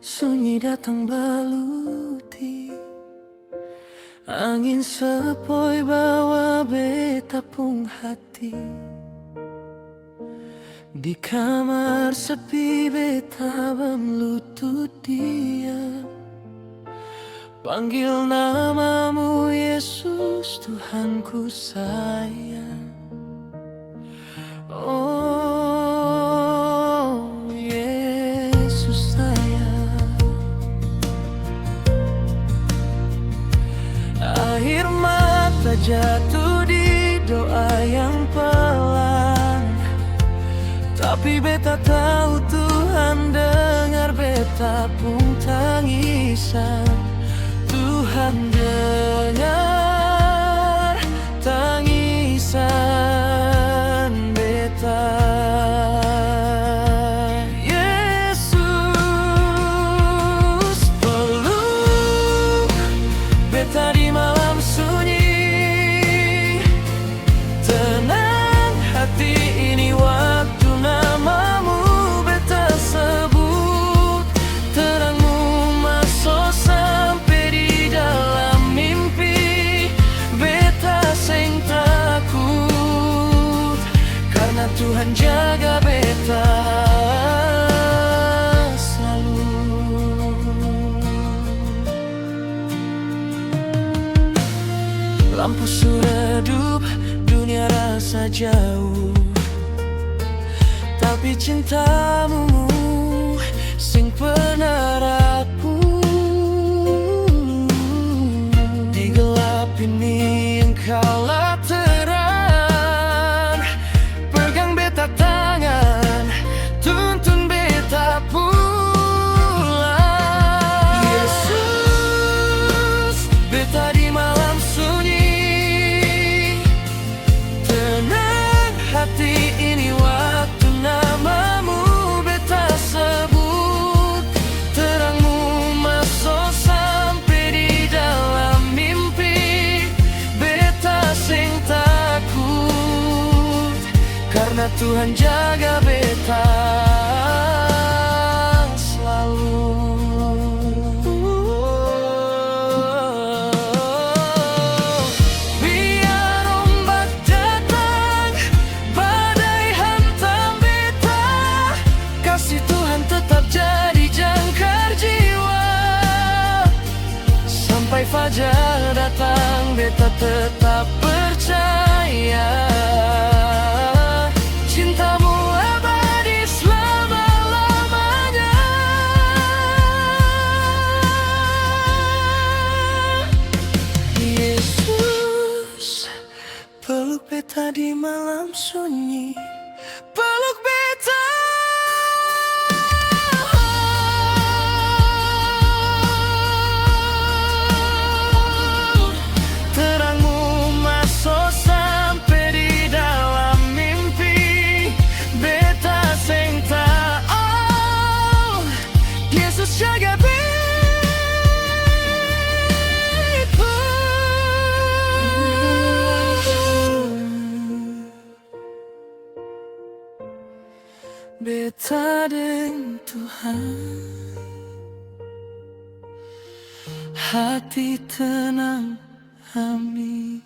sunyi datang baluti. Angin sepoi bawa beta pung hati. Di kamar sepi beta berlutut dia. Panggil namamu Yesus, Tuhanku sayang. Oh Yesus sayang. Air mata jatuh di doa yang pelan, tapi beta tahu Tuhan dengar beta pun tangisan. Tuhan dengar tangisan beta. Yesus peluk beta di malam sunyi. Tenang hati ini waktu namamu beta sebut. Terangmu masuk sampai di dalam mimpi. Beta seng takut karena Tuhan jaga beta selalu. Lampu suredup, dunia rasa jauh, tapi cintamu sing pernah rapuh. Di gelap ini engkaulah terang. Pegang beta tangan, tuntun beta pulang. Yesus, beta di malam sunyi. Tenang hati ini waktu namamu beta sebut. Terangmu masuk sampai di dalam mimpi. Beta sing takut karena Tuhan jaga beta selalu. Biar ombak datang, badai hantam beta, kasih Tuhan tetap jadi jangkar jiwa. Sampai fajar datang, beta tetap percaya. Cintamu abadi selama-lamanya. Yesus, peluk beta di malam sunyi. Peluk beta. Terangmu masuk sampai di dalam mimpi. Beta seng tahu, Yesus jaga beta. Beta dengan Tuhan, hati tenang, amin.